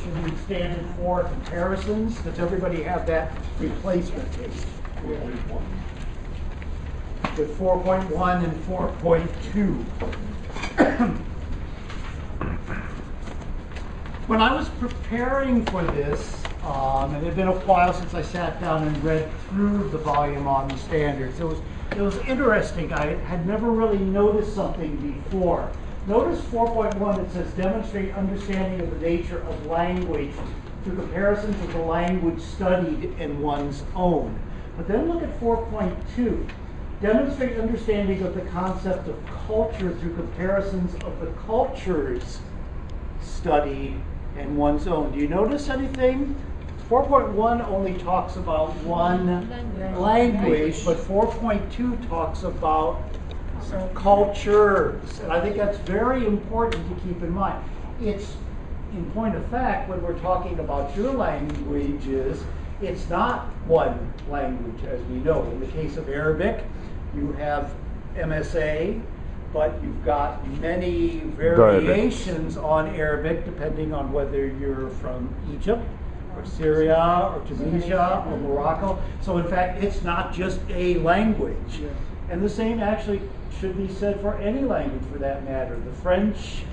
should be standard 4 comparisons. Does everybody have that replacement table? With 4.1 and 4.2. When I was preparing for this, and it had been a while since I sat down and read through the volume on the standards, it was interesting. I had never really noticed something before. Notice 4.1, it says demonstrate understanding of the nature of language through comparison to the language studied in one's own. But then look at 4.2. Demonstrate understanding of the concept of culture through comparisons of the cultures studied in one's own. Do you notice anything? 4.1 only talks about one language, but 4.2 talks about cultures. And I think that's very important to keep in mind. It's, in point of fact, when we're talking about your languages, it's not one language, as we know. In the case of Arabic, you have MSA, but you've got many variations on Arabic depending on whether you're from Egypt or Syria or Tunisia or Morocco. So in fact, it's not just a language. And the same actually should be said for any language for that matter. The French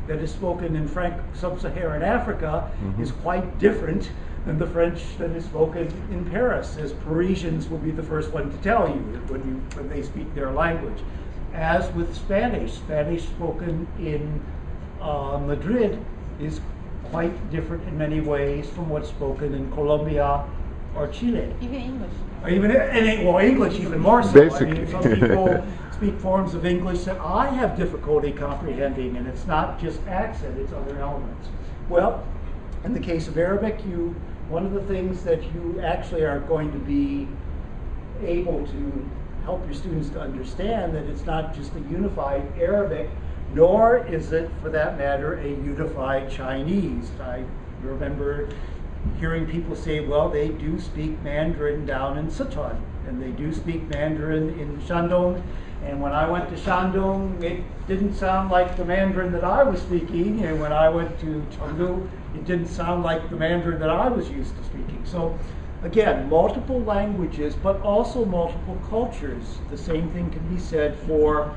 that is spoken in sub-Saharan Africa is quite different than the French that is spoken in Paris, as Parisians will be the first one to tell you when they speak their language. As with Spanish, Spanish spoken in Madrid is quite different in many ways from what's spoken in Colombia or Chile. Even English. Or even, well, English even more so. Basic. I mean, some people speak forms of English that I have difficulty comprehending, and it's not just accent, it's other elements. Well, in the case of Arabic, one of the things that you actually are going to be able to help your students to understand that it's not just a unified Arabic, nor is it, for that matter, a unified Chinese. I remember hearing people say, well, they do speak Mandarin down in Sichuan, and they do speak Mandarin in Shandong, and when I went to Shandong, it didn't sound like the Mandarin that I was speaking, and when I went to Chengdu, it didn't sound like the Mandarin that I was used to speaking. So again, multiple languages, but also multiple cultures. The same thing can be said for,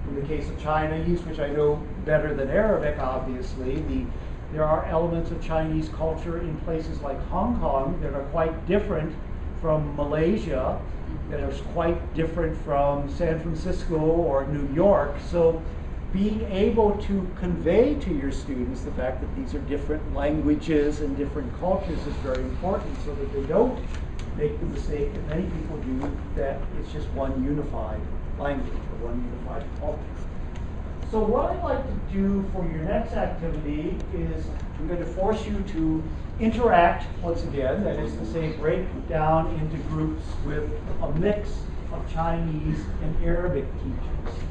in the case of Chinese, which I know better than Arabic, obviously, there are elements of Chinese culture in places like Hong Kong that are quite different from Malaysia, that are quite different from San Francisco or New York. So being able to convey to your students the fact that these are different languages and different cultures is very important so that they don't make the mistake that many people do, that it's just one unified language or one unified culture. So what I'd like to do for your next activity is I'm going to force you to interact once again, that is to say break down into groups with a mix of Chinese and Arabic teachers.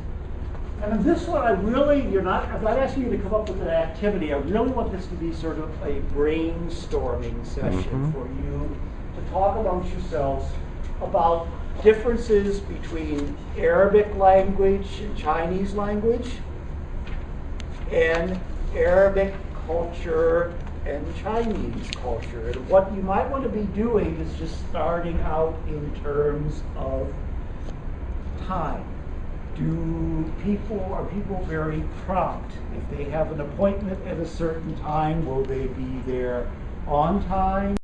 And in this one, I'm not asking you to come up with an activity. I really want this to be sort of a brainstorming session for you to talk amongst yourselves about differences between Arabic language and Chinese language, and Arabic culture and Chinese culture. And what you might want to be doing is just starting out in terms of time. Are people very prompt? If they have an appointment at a certain time, will they be there on time?